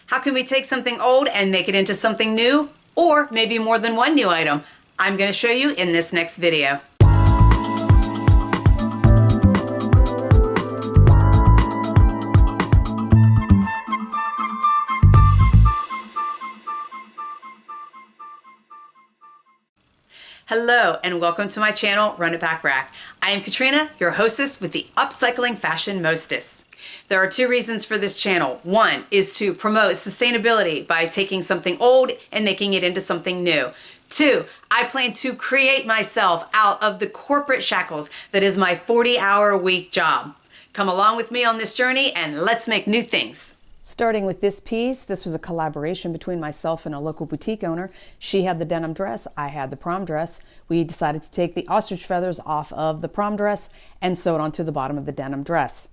How can we take something old and make it into something new? Or maybe more than one new item? I'm going to show you in this next video. Hello and welcome to my channel, Run It Back Rack. I am Katrina, your hostess with the Upcycling Fashion Mostess. There are two reasons for this channel. One is to promote sustainability by taking something old and making it into something new. Two, I plan to create myself out of the corporate shackles that is my 40-hour-a-week job. Come along with me on this journey and let's make new things. Starting with this piece, this was a collaboration between myself and a local boutique owner. She had the denim dress, I had the prom dress. We decided to take the ostrich feathers off of the prom dress and sew it onto the bottom of the denim dress.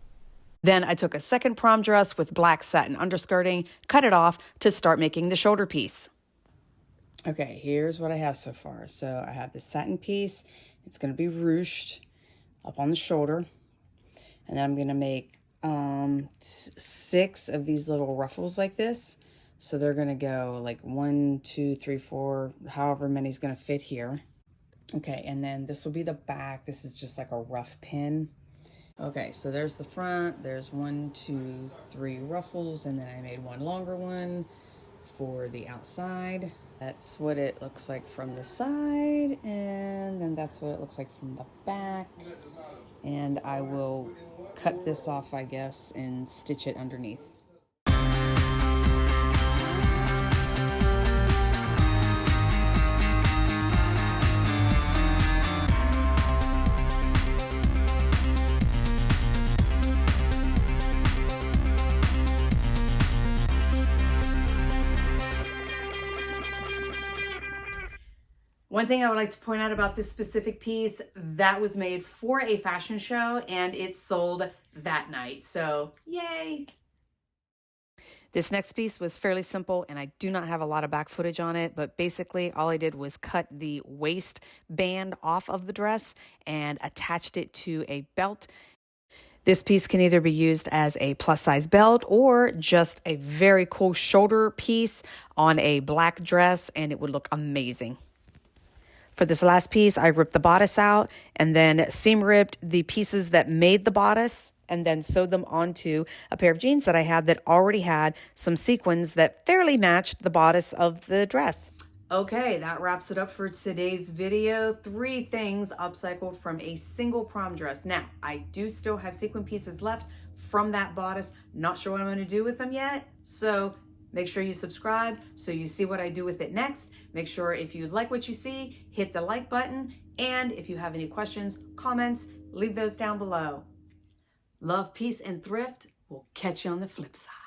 Then I took a second prom dress with black satin underskirting, cut it off to start making the shoulder piece. Okay, here's what I have so far. So I have this satin piece. It's going to be ruched up on the shoulder. And then I'm going to make 6 of these little ruffles like this. So they're going to go like 1, 2, 3, 4, however many is going to fit here. Okay, and then this will be the back. This is just like a rough pin. Okay, so there's the front. There's 1, 2, 3 ruffles, and then I made one longer one for the outside. That's what it looks like from the side, and then that's what it looks like from the back. And I will cut this off, I guess, and stitch it underneath. One thing I would like to point out about this specific piece, that was made for a fashion show and it sold that night. So yay. This next piece was fairly simple and I do not have a lot of back footage on it, but basically all I did was cut the waist band off of the dress and attached it to a belt. This piece can either be used as a plus size belt or just a very cool shoulder piece on a black dress and it would look amazing. For this last piece, I ripped the bodice out and then seam ripped the pieces that made the bodice and then sewed them onto a pair of jeans that I had that already had some sequins that fairly matched the bodice of the dress. Okay, that wraps it up for today's video. 3 things upcycled from a single prom dress. Now, I do still have sequin pieces left from that bodice. Not sure what I'm going to do with them yet, so make sure you subscribe so you see what I do with it next. Make sure if you like what you see, hit the like button. And if you have any questions, comments, leave those down below. Love, peace, and thrift. We'll catch you on the flip side.